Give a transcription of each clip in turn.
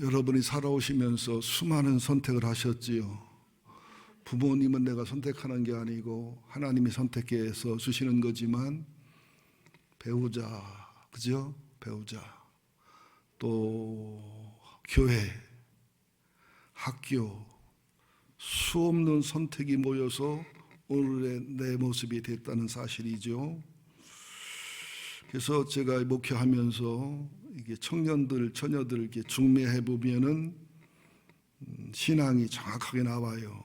여러분이 살아오시면서 수많은 선택을 하셨지요. 부모님은 내가 선택하는 게 아니고 하나님이 선택해서 주시는 거지만 배우자, 그죠? 배우자, 또 교회, 학교, 수없는 선택이 모여서 오늘의 내 모습이 됐다는 사실이죠. 그래서 제가 목회하면서 이게 청년들, 처녀들 이렇게 중매해 보면은 신앙이 정확하게 나와요.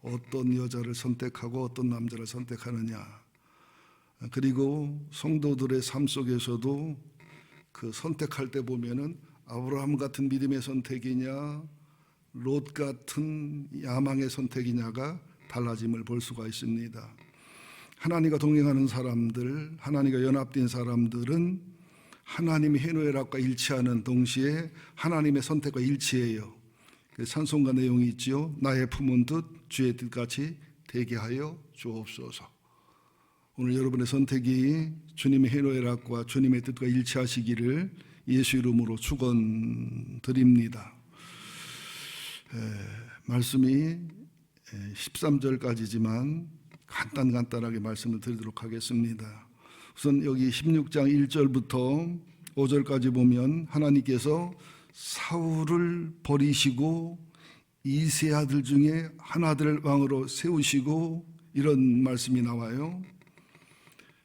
어떤 여자를 선택하고 어떤 남자를 선택하느냐. 그리고 성도들의 삶 속에서도 그 선택할 때 보면은 아브라함 같은 믿음의 선택이냐, 롯 같은 야망의 선택이냐가 달라짐을 볼 수가 있습니다. 하나님과 동행하는 사람들, 하나님과 연합된 사람들은 하나님의 희노애락과 일치하는 동시에 하나님의 선택과 일치해요. 찬송가 내용이 있죠. 나의 품은 뜻 주의 뜻같이 되게 하여 주옵소서. 오늘 여러분의 선택이 주님의 희노애락과 주님의 뜻과 일치하시기를 예수 이름으로 축원드립니다. 말씀이 13절까지지만 간단하게 말씀을 드리도록 하겠습니다. 우선 여기 16장 1절부터 5절까지 보면 하나님께서 사울을 버리시고 이세 아들 중에 하나들을 왕으로 세우시고 이런 말씀이 나와요.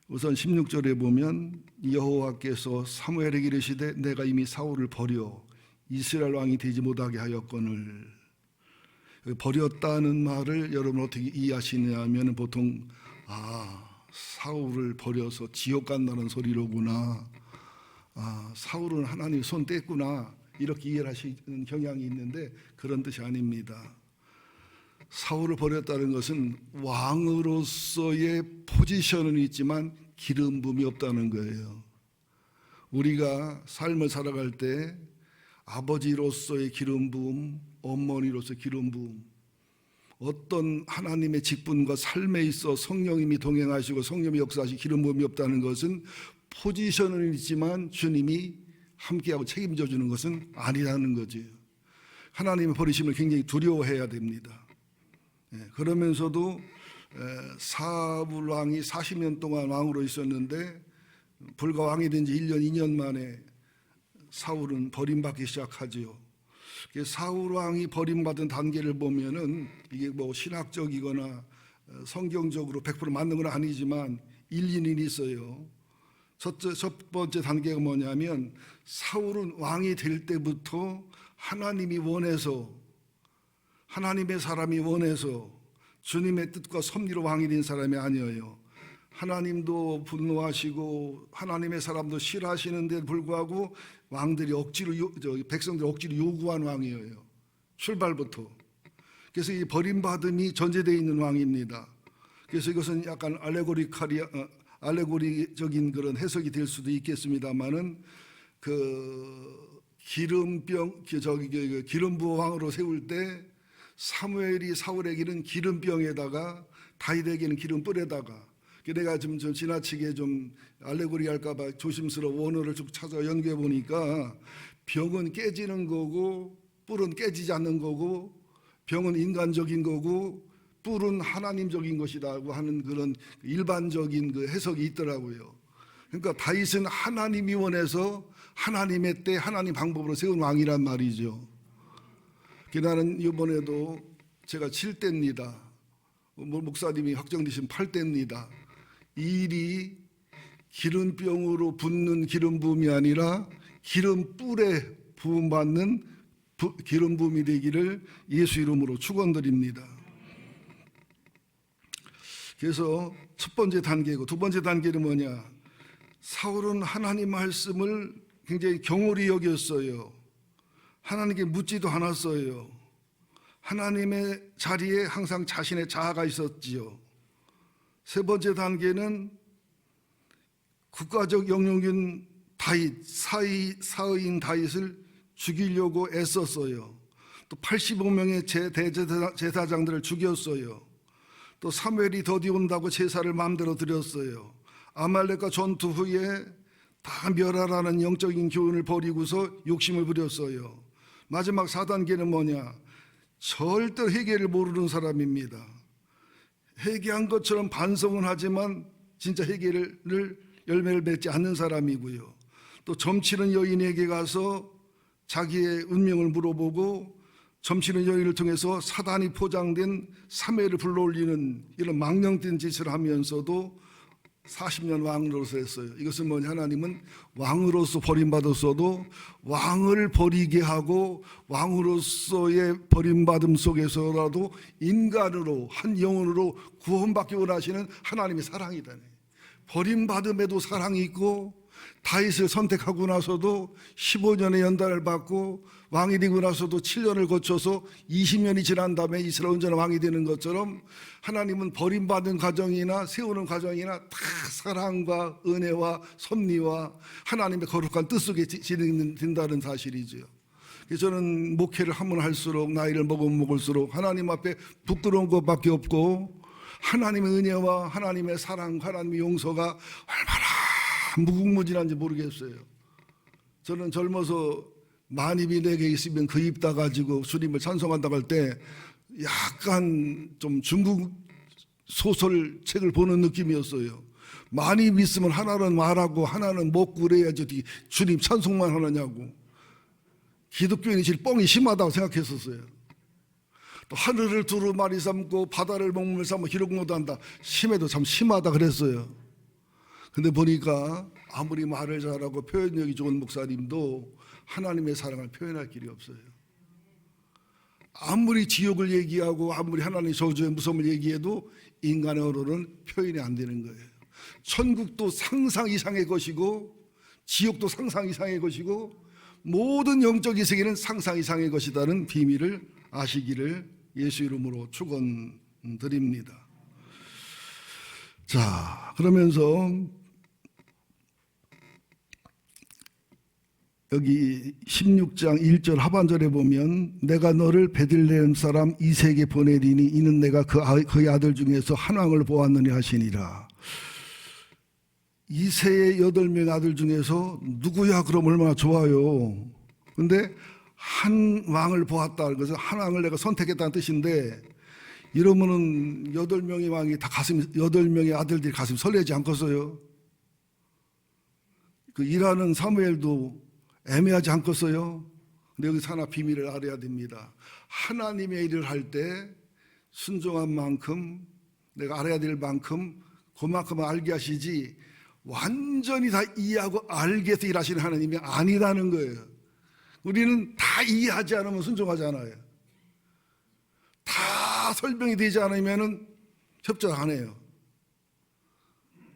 우선 16절에 보면 여호와께서 사무엘에게 이르시되 내가 이미 사울을 버려 이스라엘 왕이 되지 못하게 하였거늘. 버렸다는 말을 여러분 어떻게 이해하시냐 하면 보통 사울을 버려서 지옥 간다는 소리로구나, 사울은 하나님 손 뗐구나, 이렇게 이해를 하시는 경향이 있는데 그런 뜻이 아닙니다. 사울을 버렸다는 것은 왕으로서의 포지션은 있지만 기름 부음이 없다는 거예요. 우리가 삶을 살아갈 때 아버지로서의 기름 부음, 어머니로서의 기름 부음, 어떤 하나님의 직분과 삶에 있어 성령님이 동행하시고 성령님이 역사하시고 기름 부음이 없다는 것은 포지션은 있지만 주님이 함께하고 책임져 주는 것은 아니라는 거죠. 하나님의 버리심을 굉장히 두려워해야 됩니다. 그러면서도 사울 왕이 40년 동안 왕으로 있었는데 불과 왕이 된 지 1년, 2년 만에 사울은 버림받기 시작하지요. 사울 왕이 버림받은 단계를 보면은 이게 뭐 신학적이거나 성경적으로 100% 맞는 건 아니지만 일리는 있어요. 첫 번째 단계가 뭐냐면 사울은 왕이 될 때부터 하나님이 원해서, 하나님의 사람이 원해서 주님의 뜻과 섭리로 왕이 된 사람이 아니에요. 하나님도 분노하시고 하나님의 사람도 싫어하시는데 불구하고 왕들이 억지로, 백성들이 억지로 요구한 왕이에요. 출발부터. 그래서 이 버림받음이 전제되어 있는 왕입니다. 그래서 이것은 약간 알레고리적인 그런 해석이 될 수도 있겠습니다만은 그 기름부어 왕으로 세울 때 사무엘이 사울에게는 기름병에다가 다윗에게는 기름불에다가, 내가 좀 지나치게 좀 알레고리 할까봐 조심스러워 원어를 쭉 찾아 연구해 보니까 병은 깨지는 거고 뿔은 깨지지 않는 거고, 병은 인간적인 거고 뿔은 하나님적인 것이라고 하는 그런 일반적인 그 해석이 있더라고요. 그러니까 다윗은 하나님이 원해서 하나님의 때 하나님 방법으로 세운 왕이란 말이죠. 나는 이번에도 제가 7대입니다. 목사님이 확정되신 8대입니다. 이 일이 기름병으로 붓는 기름 부음이 아니라 기름불에 부음받는 기름 부음이 되기를 예수 이름으로 축원드립니다. 그래서 첫 번째 단계고, 두 번째 단계는 뭐냐? 사울은 하나님 말씀을 굉장히 경홀히 여겼어요. 하나님께 묻지도 않았어요. 하나님의 자리에 항상 자신의 자아가 있었지요. 세 번째 단계는 국가적 영웅인 다윗, 사의인 다윗을 죽이려고 애썼어요. 또 85명의 제사장들을 죽였어요. 또 사무엘이 더디 온다고 제사를 마음대로 드렸어요. 아말렉과 전투 후에 다 멸하라는 영적인 교훈을 버리고서 욕심을 부렸어요. 마지막 4단계는 뭐냐? 절대 회개를 모르는 사람입니다. 회개한 것처럼 반성은 하지만 진짜 회개를 열매를 맺지 않는 사람이고요. 또 점치는 여인에게 가서 자기의 운명을 물어보고 점치는 여인을 통해서 사단이 포장된 사매를 불러올리는 이런 망령된 짓을 하면서도 40년 왕으로서 했어요. 이것은 뭐냐? 하나님은 왕으로서 버림받았어도 왕을 버리게 하고 왕으로서의 버림받음 속에서라도 인간으로 한 영혼으로 구원받기 원하시는 하나님의 사랑이다. 버림받음에도 사랑이 있고 다윗을 선택하고 나서도 15년의 연단을 받고 왕이 되고 나서도 7년을 거쳐서 20년이 지난 다음에 이스라엘 온전한 왕이 되는 것처럼 하나님은 버림받은 가정이나 세우는 가정이나 다 사랑과 은혜와 섭리와 하나님의 거룩한 뜻 속에 진행된다는 사실이죠. 그래서 저는 목회를 하면 할수록 나이를 먹으면 먹을수록 하나님 앞에 부끄러운 것밖에 없고 하나님의 은혜와 하나님의 사랑, 하나님의 용서가 얼마나 무궁무진한지 모르겠어요. 저는 젊어서 만입이 내게 있으면 그 입 다 가지고 주님을 찬송한다고 할 때 약간 좀 중국 소설책을 보는 느낌이었어요. 만입 있으면 하나는 말하고 하나는 먹고 그래야지 주님 찬송만 하느냐고. 기독교인이 제일 뻥이 심하다고 생각했었어요. 또 하늘을 두루마리 삼고 바다를 먹물 삼고 기록모도 한다. 심해도 참 심하다 그랬어요. 근데 보니까 아무리 말을 잘하고 표현력이 좋은 목사님도 하나님의 사랑을 표현할 길이 없어요. 아무리 지옥을 얘기하고 아무리 하나님의 저주의 무서움을 얘기해도 인간의 언어는 표현이 안 되는 거예요. 천국도 상상 이상의 것이고 지옥도 상상 이상의 것이고 모든 영적인 세계는 상상 이상의 것이라는 비밀을 아시기를 예수 이름으로 축원드립니다. 자, 그러면서 여기 16장 1절 하반절에 보면 내가 너를 베들레헴 사람 이세에게 보내리니 이는 내가 그의 아들 중에서 한 왕을 보았느니 하시니라. 이세의 8명의 아들 중에서 누구야? 그럼 얼마나 좋아요. 근데 한 왕을 보았다. 그래서 한 왕을 내가 선택했다는 뜻인데 이러면은 8명의 왕이 다 8명의 아들들이 가슴 설레지 않겠어요? 그 일하는 사무엘도 애매하지 않겠어요? 근데 여기서 하나 비밀을 알아야 됩니다. 하나님의 일을 할 때 순종한 만큼 내가 알아야 될 만큼 그만큼 알게 하시지 완전히 다 이해하고 알게 해서 일하시는 하나님이 아니라는 거예요. 우리는 다 이해하지 않으면 순종하지 않아요. 다 설명이 되지 않으면 협조 안 해요.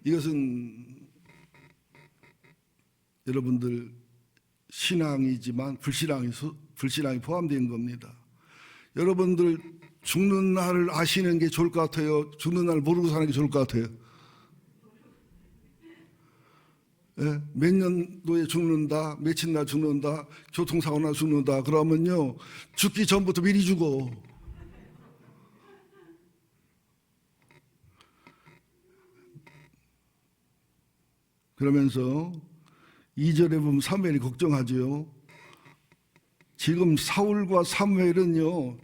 이것은 여러분들 신앙이지만 불신앙이 포함된 겁니다. 여러분들 죽는 날을 아시는 게 좋을 것 같아요? 죽는 날을 모르고 사는 게 좋을 것 같아요? 예? 몇 년도에 죽는다, 며칠 날 죽는다, 교통사고 날 죽는다 그러면요 죽기 전부터 미리 죽어. 그러면서 2절에 보면 사무엘이 걱정하죠. 지금 사울과 사무엘은요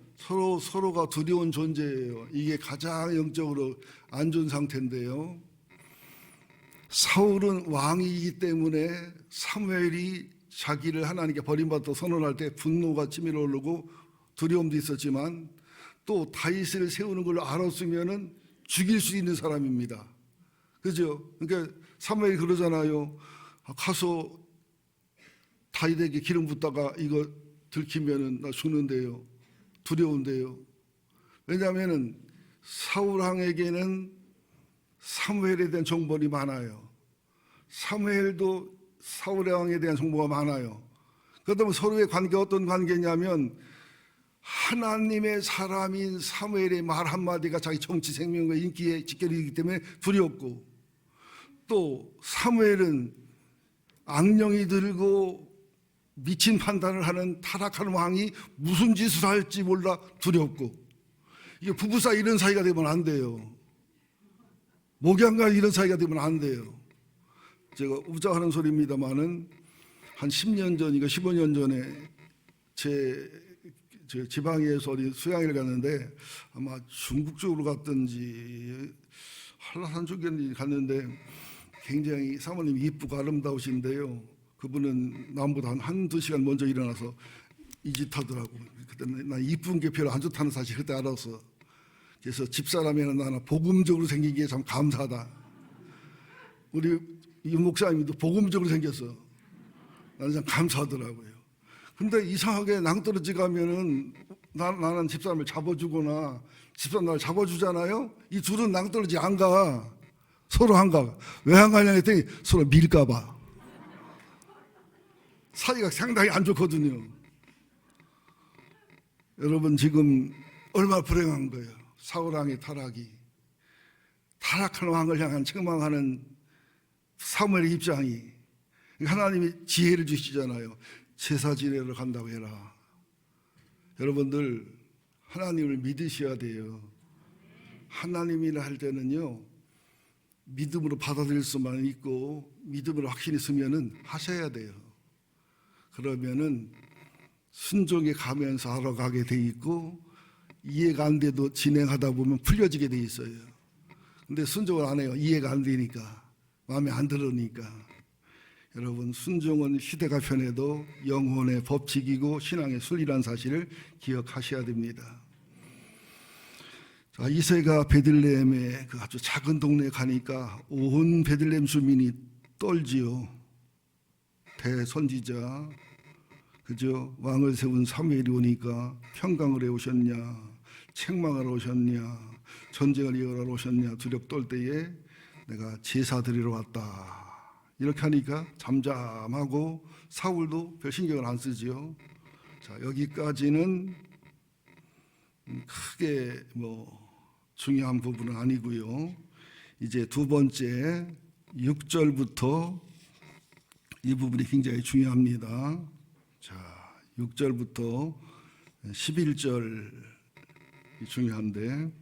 서로가 두려운 존재예요. 이게 가장 영적으로 안 좋은 상태인데요. 사울은 왕이기 때문에 사무엘이 자기를 하나님께 버림받아 선언할 때 분노가 치밀어 오르고 두려움도 있었지만 또 다윗을 세우는 걸 알았으면은 죽일 수 있는 사람입니다. 그죠? 그러니까 사무엘이 그러잖아요. 가서 다윗에게 기름 붓다가 이거 들키면은 나 죽는데요. 두려운데요. 왜냐하면은 사울 왕에게는 사무엘에 대한 정보가 많아요. 사무엘도 사울 왕에 대한 정보가 많아요. 그러다 보면 서로의 관계가 어떤 관계냐면 하나님의 사람인 사무엘의 말 한마디가 자기 정치 생명과 인기에 직결이기 때문에 두렵고 또 사무엘은 악령이 들고 미친 판단을 하는 타락한 왕이 무슨 짓을 할지 몰라 두렵고 이게 부부 사이 이런 사이가 되면 안 돼요. 목양과 이런 사이가 되면 안 돼요. 제가 우자하는 소리입니다만은 한 10년 전인가 15년 전에 제 지방에서 어디 수양을 갔는데 아마 중국 쪽으로 갔든지 한라산 쪽에 갔는데 굉장히 사모님이 이쁘고 아름다우신데요. 그분은 남보다 한두 시간 먼저 일어나서 이 짓 하더라고. 그때는 나 이쁜 게 별로 안 좋다는 사실 그때 알았어. 그래서 집사람이나 나나 복음적으로 생긴 게 참 감사하다. 우리 이 목사님도 복음적으로 생겼어. 나는 참 감사하더라고요. 근데 이상하게 낭떠러지 가면은 나는 집사람을 잡아주거나 집사람 나를 잡아주잖아요. 이 둘은 낭떠러지 안 가. 서로 안 가. 왜 안 가냐 했더니 서로 밀까봐. 사이가 상당히 안 좋거든요. 여러분 지금 얼마나 불행한 거예요. 사울왕의 타락이. 타락한 왕을 향한 책망하는 사무엘의 입장이. 하나님이 지혜를 주시잖아요. 제사 지내러 간다고 해라. 여러분들 하나님을 믿으셔야 돼요. 하나님이라 할 때는요, 믿음으로 받아들일 수만 있고 믿음으로 확신이 있으면은 하셔야 돼요. 그러면은 순종에 가면서 하러 가게 돼 있고 이해가 안 돼도 진행하다 보면 풀려지게 돼 있어요. 근데 순종을 안 해요. 이해가 안 되니까, 마음에 안 들으니까. 여러분 순종은 시대가 변해도 영혼의 법칙이고 신앙의 순리라는 사실을 기억하셔야 됩니다. 자, 이새가 베들레헴의 그 아주 작은 동네에 가니까 온 베들레헴 주민이 떨지요. 대선지자, 그죠? 왕을 세운 사무엘이 오니까 평강을 해 오셨냐, 책망을 오셨냐, 전쟁을 이어가러 오셨냐 두렵 떨 때에 내가 제사 드리러 왔다. 이렇게 하니까 잠잠하고 사울도 별 신경을 안 쓰지요. 자, 여기까지는 크게 중요한 부분은 아니고요. 이제 두 번째 6절부터 이 부분이 굉장히 중요합니다. 자, 6절부터 11절이 중요한데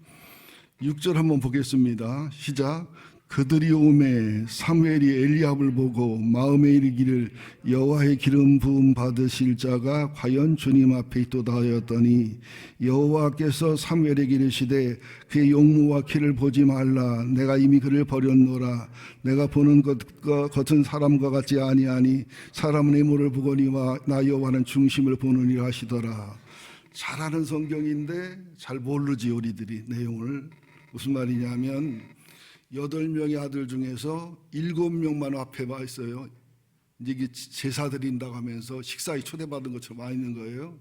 6절 한번 보겠습니다. 시작. 그들이 오매 사무엘이 엘리압을 보고 마음에 이르기를 여호와의 기름 부음 받으실 자가 과연 주님 앞에 있도다 하였더니 여호와께서 사무엘에게 이르시되 그의 용모와 키를 보지 말라. 내가 이미 그를 버렸노라. 내가 보는 것과 겉은 사람과 같지 아니하니 사람은 외모를 보거니와 나 여호와는 중심을 보느니라 하시더라. 잘 아는 성경인데 잘 모르지 우리들이 내용을. 무슨 말이냐면 8명의 아들 중에서 7명만 앞에 와 있어요. 이게 제사 드린다고 하면서 식사에 초대받은 것처럼 와 있는 거예요.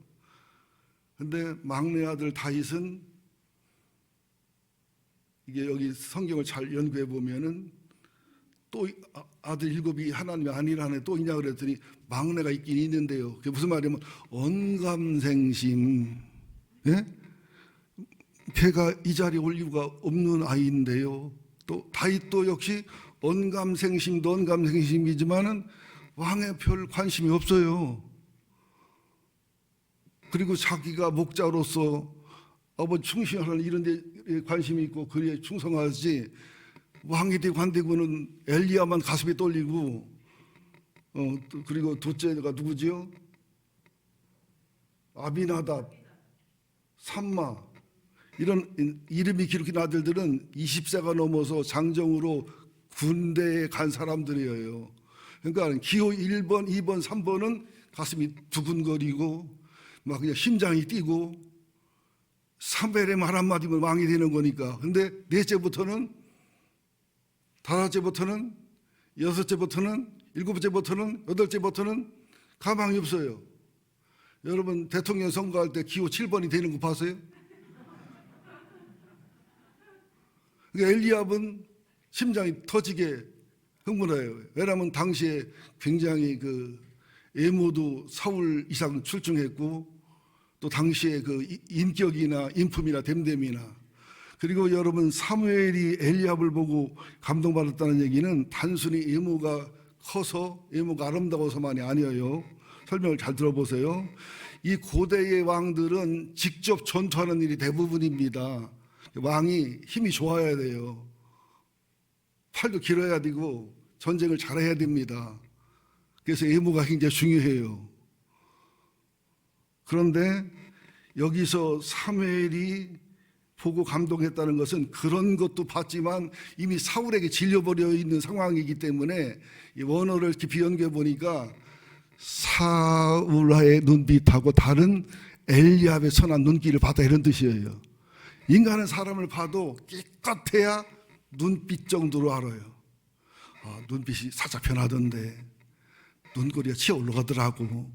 근데 막내 아들 다윗은 이게 여기 성경을 잘 연구해 보면은 또 아들 7이 하나님이 아니라네 또 있냐 그랬더니 막내가 있긴 있는데요. 그게 무슨 말이냐면 언감생심. 예? 걔가 이 자리에 올 이유가 없는 아이인데요. 또 다윗도 역시 언감생심도 언감생심이지만은 왕에 별 관심이 없어요. 그리고 자기가 목자로서 아버지 충신하는 이런 데 관심이 있고 그에 충성하지 왕이 되고 안 되고는 엘리야만 가슴이 떨리고 그리고 둘째가 누구지요? 아비나답, 삼마 이런 이름이 기록된 아들들은 20세가 넘어서 장정으로 군대에 간 사람들이에요. 그러니까 기호 1번, 2번, 3번은 가슴이 두근거리고 막 그냥 심장이 뛰고 사무엘의 말 한마디면 왕이 되는 거니까. 근데 넷째부터는, 다섯째부터는, 여섯째부터는, 일곱째부터는, 여덟째부터는 가망이 없어요. 여러분 대통령 선거할 때 기호 7번이 되는 거 봤어요? 그러니까 엘리압은 심장이 터지게 흥분해요. 왜냐하면 당시에 굉장히 그 외모도 사울 이상 출중했고 또 당시에 그 인격이나 인품이나 됨됨이나 그리고 여러분 사무엘이 엘리압을 보고 감동받았다는 얘기는 단순히 외모가 커서 외모가 아름다워서만이 아니에요. 설명을 잘 들어보세요. 이 고대의 왕들은 직접 전투하는 일이 왕이 힘이 좋아야 돼요. 팔도 길어야 되고 전쟁을 잘해야 됩니다. 그래서 예무가 굉장히 중요해요. 그런데 여기서 사무엘이 보고 감동했다는 것은 그런 것도 봤지만 이미 사울에게 질려버려 있는 상황이기 때문에 이 원어를 이렇게 연결해 보니까 사울의 눈빛하고 다른 엘리압의 선한 눈길을 받아 이런 뜻이에요. 인간은 사람을 봐도 깨끗해야 눈빛 정도로 알아요. 눈빛이 살짝 변하던데, 눈꼬리가 치어 올라가더라고,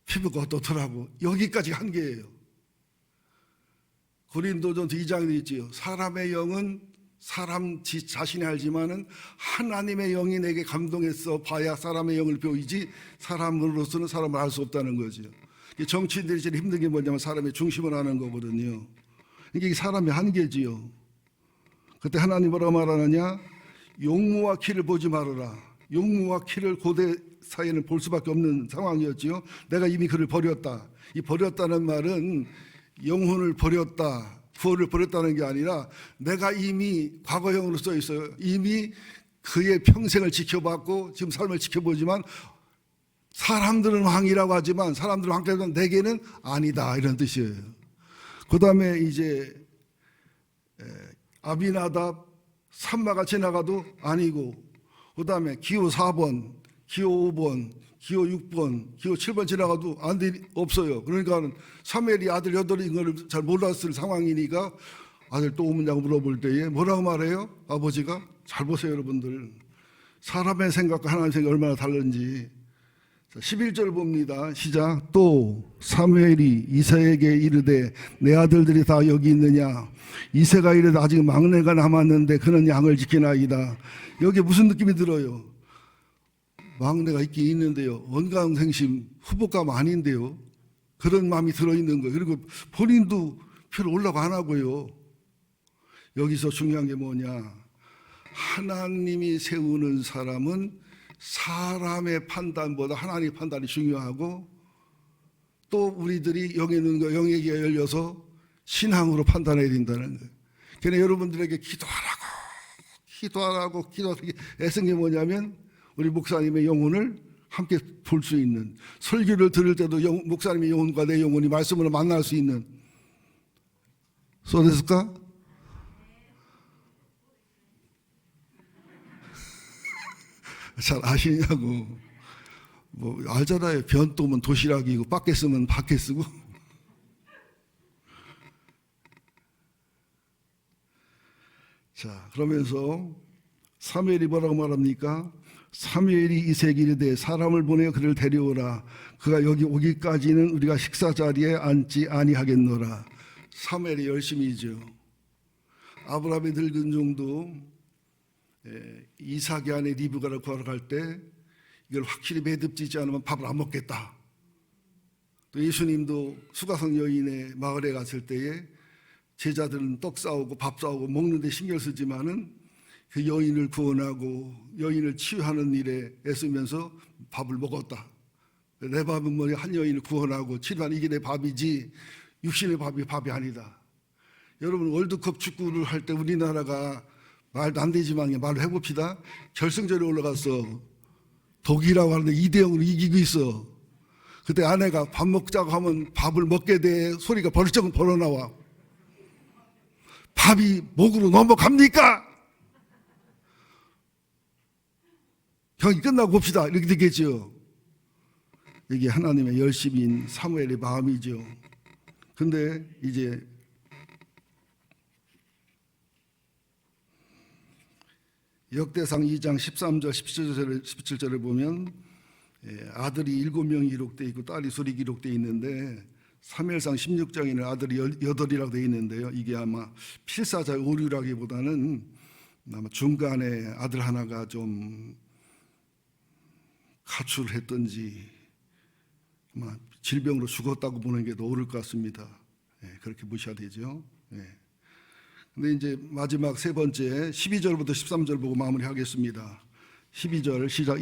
피부가 어떻더라고, 여기까지 한계예요. 고린도전서 2장에 있지요. 사람의 영은 사람 자신이 알지만은 하나님의 영이 내게 감동해서 봐야 사람의 영을 보이지 사람으로서는 사람을 알 수 없다는 거죠. 정치인들이 제일 힘든 게 뭐냐면 사람의 중심을 아는 거거든요. 이게 사람의 한계지요. 그때 하나님 뭐라고 말하느냐? 용무와 키를 보지 말아라. 용무와 키를 고대 사이에는 볼 수밖에 없는 상황이었지요. 내가 이미 그를 버렸다. 이 버렸다는 말은 영혼을 버렸다, 구원을 버렸다는 게 아니라 내가 이미 과거형으로 써 있어요. 이미 그의 평생을 지켜봤고 지금 삶을 지켜보지만 사람들은 왕이라고 하지만 사람들은 왕이라고 내게는 아니다, 이런 뜻이에요. 그 다음에 이제 아비나답 산마가 지나가도 아니고, 그 다음에 기호 4번, 기호 5번, 기호 6번, 기호 7번 지나가도 없어요. 그러니까 사무엘이 아들 8인 걸 잘 몰랐을 상황이니까 아들 또 오느냐고 물어볼 때에 뭐라고 말해요? 아버지가? 잘 보세요, 여러분들. 사람의 생각과 하나님의 생각이 얼마나 다른지. 11절 봅니다. 시작. 또 사무엘이 이새에게 이르되 내 아들들이 다 여기 있느냐? 이새가 이르되 아직 막내가 남았는데 그는 양을 지키나이다. 여기 무슨 느낌이 들어요? 막내가 있긴 있는데요, 언강생심 후보감 아닌데요, 그런 마음이 들어있는 거예요. 그리고 본인도 별로 올라가 안 하고요. 여기서 중요한 게 뭐냐? 하나님이 세우는 사람은 사람의 판단보다 하나님의 판단이 중요하고, 또 우리들이 영에 있는 거, 영의 귀가 열려서 신앙으로 판단해야 된다는 거예요. 그러니까 여러분들에게 기도하라고 애쓴 게 뭐냐면 우리 목사님의 영혼을 함께 볼 수 있는, 설교를 들을 때도 목사님의 영혼과 내 영혼이 말씀으로 만날 수 있는. 소됐을까? 잘 아시냐고. 뭐 알잖아요. 변도면 도시락이고 밖에 쓰면 밖에 쓰고. 자, 그러면서 사무엘이 뭐라고 말합니까? 사무엘이 이새에게 이르되 사람을 보내어 그를 데려오라. 그가 여기 오기까지는 우리가 식사 자리에 앉지 아니하겠노라. 사무엘이 열심히죠. 아브라함의 늙은 종도 이삭의 아내 리브가를 구하러 갈 때 이걸 확실히 매듭지지 않으면 밥을 안 먹겠다. 또 예수님도 수가성 여인의 마을에 갔을 때에 제자들은 떡 싸우고 밥 싸우고 먹는 데 신경 쓰지만은 그 여인을 구원하고 여인을 치유하는 일에 애쓰면서 밥을 먹었다. 내 밥은 뭐냐? 한 여인을 구원하고 치료하는 이게 내 밥이지 육신의 밥이 아니다. 여러분, 월드컵 축구를 할 때 우리나라가 말도 안 되지만 말로 해봅시다. 결승전에 올라갔어. 독일이라고 하는데 2대0으로 이기고 있어. 그때 아내가 밥 먹자고 하면 밥을 먹게 돼. 소리가 벌쩍 벌어나와. 밥이 목으로 넘어갑니까? 경기 끝나고 봅시다. 이렇게 되겠죠. 이게 하나님의 열심인 사무엘의 마음이죠. 근데 이제 역대상 2장 13절 17절을 보면 아들이 7명이 기록되어 있고 딸이 둘이 기록되어 있는데, 사무엘상 16장에는 아들이 8이라고 되어 있는데요. 이게 아마 필사자 오류라기보다는 아마 중간에 아들 하나가 좀 가출을 했던지 아마 질병으로 죽었다고 보는 게 더 옳을 것 같습니다. 그렇게 보셔야 되죠. 근데 이제 마지막 세 번째 12절부터 13절 보고 마무리하겠습니다. 12절 시작.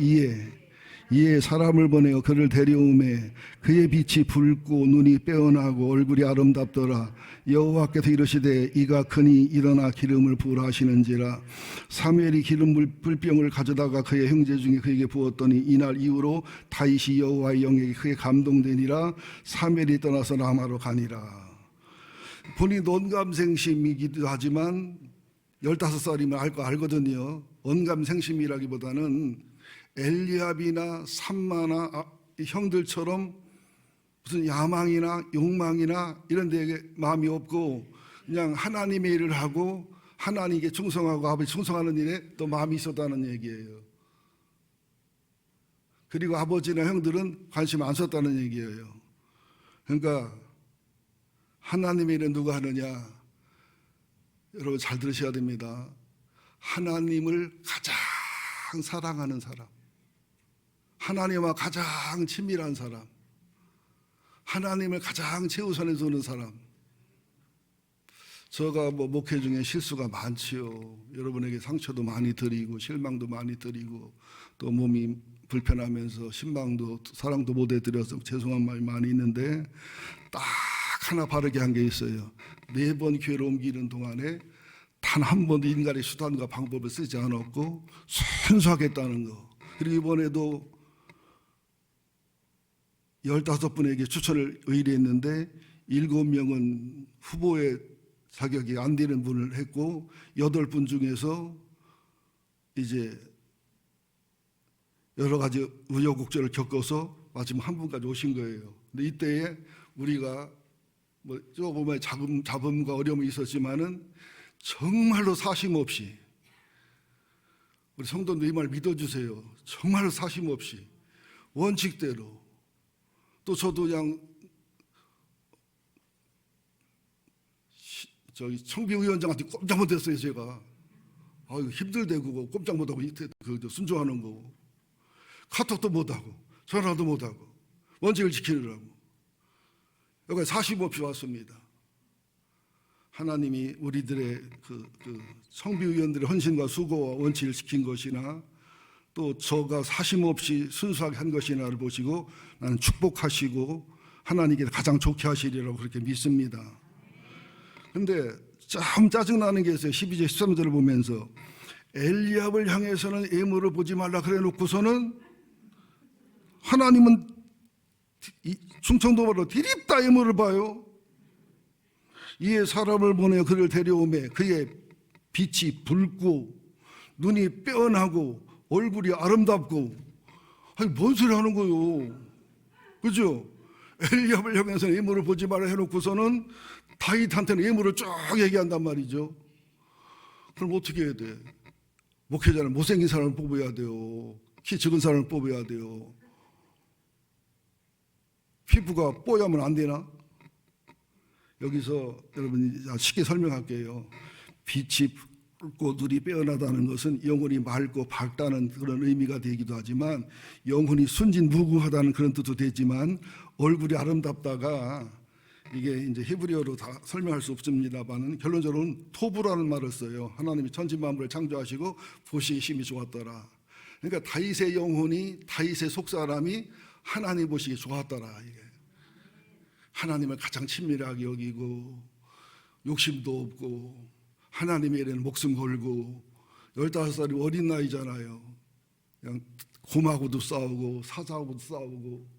이에 사람을 보내어 그를 데려오매 그의 빛이 붉고 눈이 빼어나고 얼굴이 아름답더라. 여호와께서 이르시되 이가 크니 일어나 기름을 부으라 하시는지라. 사무엘이 기름 불병을 가져다가 그의 형제 중에 그에게 부었더니 이날 이후로 다윗이 여호와의 영에게 크게 감동되니라. 사무엘이 떠나서 라마로 가니라. 본인 언감생심이기도 하지만 15살이면 알 거 알거든요. 언감생심이라기보다는 엘리압이나 삼마나 형들처럼 무슨 야망이나 욕망이나 이런 데에 마음이 없고 그냥 하나님의 일을 하고 하나님께 충성하고 아버지 충성하는 일에 또 마음이 있었다는 얘기예요. 그리고 아버지나 형들은 관심 안 썼다는 얘기예요. 그러니까 하나님의 일은 누가 하느냐? 여러분 잘 들으셔야 됩니다. 하나님을 가장 사랑하는 사람, 하나님과 가장 친밀한 사람, 하나님을 가장 최우선에 두는 사람. 제가 목회 중에 실수가 많지요. 여러분에게 상처도 많이 드리고 실망도 많이 드리고 또 몸이 불편하면서 신방도 사랑도 못 해드려서 죄송한 말이 많이 있는데 딱 하나 바르게 한 게 있어요. 매번 교회를 옮기는 동안에 단 한 번도 인간의 수단과 방법을 쓰지 않았고 순수하겠다는 거. 그리고 이번에도 15분에게 추천을 의뢰했는데 7명은 후보의 자격이 안 되는 분을 했고 8분 중에서 이제 여러 가지 우여곡절을 겪어서 마지막 한 분까지 오신 거예요. 근데 이때에 우리가 조금의 잡음과 어려움이 있었지만은 정말로 사심 없이 우리 성도들 이 말 믿어주세요. 정말로 사심 없이 원칙대로 또 저도 그냥 청비위원장한테 꼼짝 못했어요. 제가 힘들대 그거 꼼짝 못하고 순종하는 거 카톡도 못하고 전화도 못하고 원칙을 지키느라고 여기 사심 없이 왔습니다. 하나님이 우리들의 그 청비위원들의 헌신과 수고와 원칙을 지킨 것이나 또 저가 사심 없이 순수하게 한 것이나를 보시고 나는 축복하시고 하나님께 가장 좋게 하시리라고 그렇게 믿습니다. 그런데 참 짜증나는 게 있어요. 12절 13절을 보면서 엘리압을 향해서는 애물을 보지 말라 그래 놓고서는 하나님은 충청도말로 디립다 애물을 봐요. 이에 사람을 보내 그를 데려오매 그의 빛이 붉고 눈이 빼어나고 얼굴이 아름답고 아니 뭔 소리 하는 거요. 그죠? 엘리압을 향해서 예물을 보지 말아 해놓고서는 다윗한테는 예물을 쭉 얘기한단 말이죠. 그럼 어떻게 해야 돼? 목회자는 못생긴 사람을 뽑아야 돼요. 키 적은 사람을 뽑아야 돼요. 피부가 뽀얗면 안 되나? 여기서 여러분 쉽게 설명할게요. 빛이 붉고 눈이 빼어나다는 것은 영혼이 맑고 밝다는 그런 의미가 되기도 하지만 영혼이 순진무구하다는 그런 뜻도 되지만 얼굴이 아름답다가 이게 이제 히브리어로 다 설명할 수 없습니다만은 결론적으로는 토부라는 말을 써요. 하나님이 천지만물을 창조하시고 보시기 힘이 좋았더라. 그러니까 다윗의 영혼이 다윗의 속사람이 하나님 보시기 좋았더라. 이게 하나님을 가장 친밀하게 여기고 욕심도 없고 하나님의 일에는 목숨 걸고 15살이 어린 나이잖아요. 그냥 곰하고도 싸우고 사자하고도 싸우고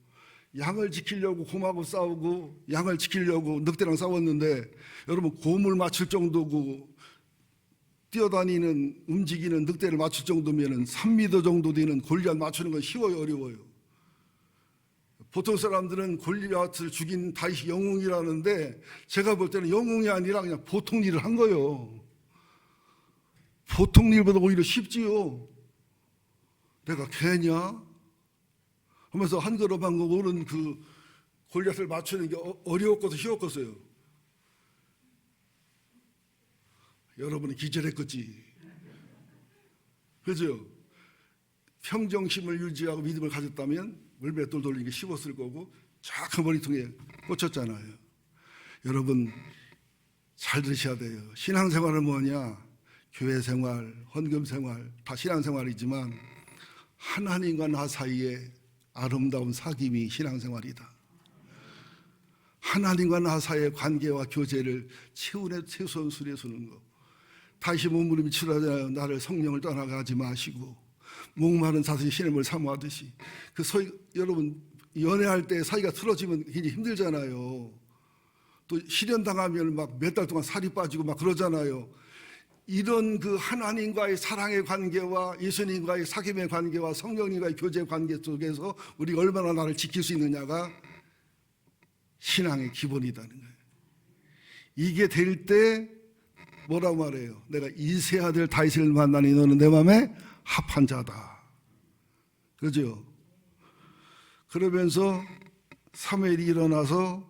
양을 지키려고 곰하고 싸우고 양을 지키려고 늑대랑 싸웠는데 여러분 곰을 맞출 정도고 뛰어다니는 움직이는 늑대를 맞출 정도면 3m 정도 되는 골리앗 맞추는 건 쉬워요 어려워요? 보통 사람들은 골리앗을 죽인 다윗이 영웅이라는데 제가 볼 때는 영웅이 아니라 그냥 보통 일을 한 거예요. 보통 일보다 오히려 쉽지요. 내가 개냐? 하면서 한 걸음 한 걸음 오른 그 골리앗을 맞추는 게 어려웠겠어 쉬웠겠어요? 여러분은 기절했겠지. 그죠? 평정심을 유지하고 믿음을 가졌다면 물맷돌 돌리는 게 쉬웠을 거고 정확한 머리통에 꽂혔잖아요. 여러분 잘 들으셔야 돼요. 신앙생활은 뭐냐? 교회생활, 헌금생활 다 신앙생활이지만 하나님과 나 사이에 아름다운 사귐이 신앙생활이다. 하나님과 나 사이의 관계와 교제를 최우선순위에 두는 거. 다시 몸부림이 치러잖아요. 나를 성령을 떠나게 하지 마시고 목마른 자식이 시냇물 사모하듯이. 여러분 연애할 때 사이가 틀어지면 굉장히 힘들잖아요. 또 실연당하면 막 몇 달 동안 살이 빠지고 막 그러잖아요. 이런 그 하나님과의 사랑의 관계와 예수님과의 사귐의 관계와 성령님과의 교제 관계 속에서 우리가 얼마나 나를 지킬 수 있느냐가 신앙의 기본이라는 거예요. 이게 될 때 뭐라고 말해요? 내가 이세 아들 다윗을 만나니 너는 내 마음에 합한 자다. 그죠? 그러면서 사무엘이 일어나서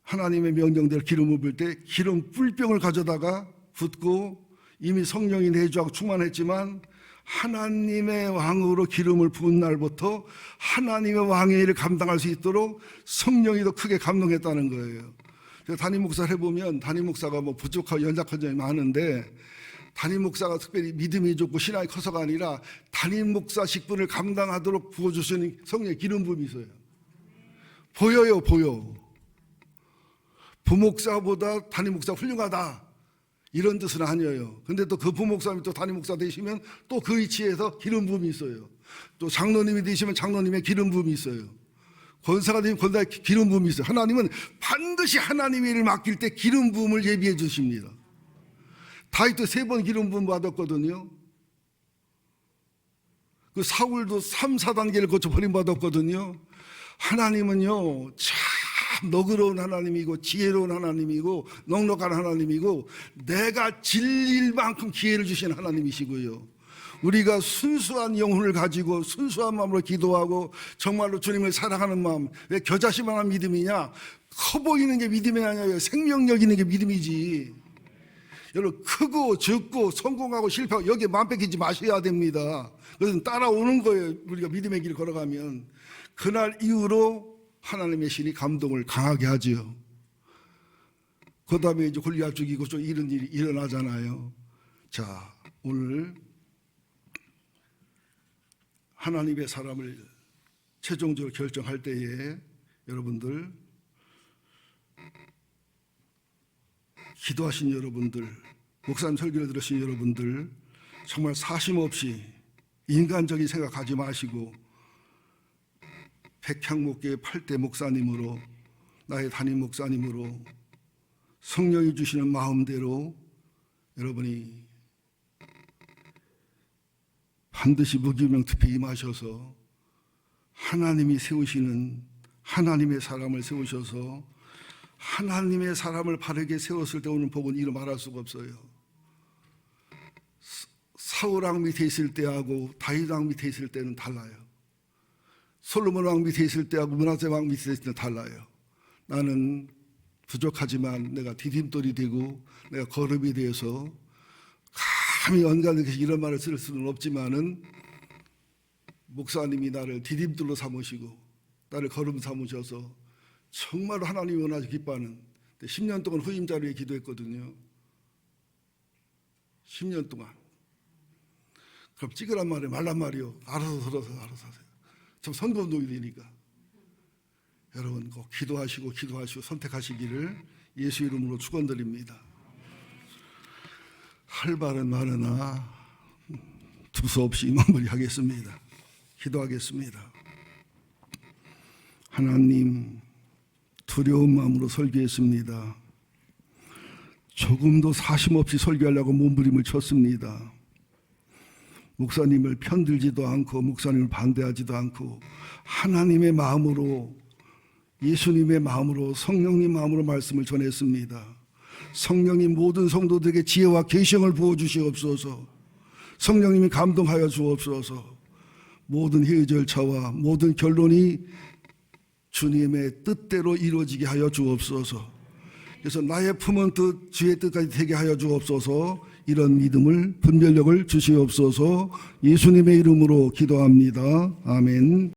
하나님의 명령대로 기름을 부을 때 기름 뿔병을 가져다가 붓고 이미 성령이 내주하고 충만했지만 하나님의 왕으로 기름을 부은 날부터 하나님의 왕의 일을 감당할 수 있도록 성령이 더 크게 감동했다는 거예요. 그래서 담임 목사를 해보면 담임 목사가 뭐 부족하고 연약한 점이 많은데 담임 목사가 특별히 믿음이 좋고 신앙이 커서가 아니라 담임 목사 직분을 감당하도록 부어주시는 성령의 기름 부음이 있어요. 보여요, 보여. 부목사보다 담임 목사 훌륭하다 이런 뜻은 아니에요. 근데 또 그 부목사님이 또 담임 목사 되시면 또 그 위치에서 기름 부음이 있어요. 또 장로님이 되시면 장로님의 기름 부음이 있어요. 권사가 되면 권사의 기름 부음이 있어요. 하나님은 반드시 하나님의 일을 맡길 때 기름 부음을 예비해 주십니다. 다윗도 3번 기름 부음 받았거든요. 그 사울도 3, 4단계를 거쳐 버림받았거든요. 하나님은요 참 너그러운 하나님이고 지혜로운 하나님이고 넉넉한 하나님이고 내가 질릴 만큼 기회를 주신 하나님이시고요. 우리가 순수한 영혼을 가지고 순수한 마음으로 기도하고 정말로 주님을 사랑하는 마음. 왜 겨자씨만한 믿음이냐? 커 보이는 게 믿음이 아니에요. 생명력 있는 게 믿음이지. 여러분 크고 적고 성공하고 실패하고 여기에 마음 뺏기지 마셔야 됩니다. 그것은 따라오는 거예요. 우리가 믿음의 길을 걸어가면. 그날 이후로 하나님의 신이 감동을 강하게 하지요. 그 다음에 이제 골리앗 죽이고 좀 이런 일이 일어나잖아요. 자, 오늘 하나님의 사람을 최종적으로 결정할 때에 여러분들 기도하신 여러분들, 목사님 설교를 들으신 여러분들 정말 사심없이 인간적인 생각하지 마시고 백향목교회 8대 목사님으로 나의 담임 목사님으로 성령이 주시는 마음대로 여러분이 반드시 무기명 투표에 임하셔서 하나님이 세우시는 하나님의 사람을 세우셔서 하나님의 사람을 바르게 세웠을 때 오는 복은 이루 말할 수가 없어요. 사울 왕 밑에 있을 때하고 다윗 왕 밑에 있을 때는 달라요. 솔로몬 왕 밑에 있을 때하고 므낫세 왕 밑에 있을 때는 달라요. 나는 부족하지만 내가 디딤돌이 되고 내가 거름이 되어서 감히 언간에 이런 말을 쓸 수는 없지만은 목사님이 나를 디딤돌로 삼으시고 나를 거름 삼으셔서 정말 하나님이 원하시 기뻐하는 10년 동안 후임자를 위해 기도했거든요. 10년 동안. 그럼 찍으란 말이에요, 말란 말이요. 알아서 들어서 알아서 하세요. 좀 선거운동이 되니까. 여러분 꼭 기도하시고 선택하시기를 예수 이름으로 축원드립니다. 할 말은 많으나 두서없이 마무리하겠습니다. 기도하겠습니다. 하나님, 두려운 마음으로 설교했습니다. 조금도 사심없이 설교하려고 몸부림을 쳤습니다. 목사님을 편들지도 않고 목사님을 반대하지도 않고 하나님의 마음으로 예수님의 마음으로 성령님 마음으로 말씀을 전했습니다. 성령님 모든 성도들에게 지혜와 계시형을 부어주시옵소서. 성령님이 감동하여 주옵소서. 모든 회의 절차와 모든 결론이 주님의 뜻대로 이루어지게 하여 주옵소서. 그래서 나의 품은 뜻 주의 뜻까지 되게 하여 주옵소서. 이런 믿음을 분별력을 주시옵소서. 예수님의 이름으로 기도합니다. 아멘.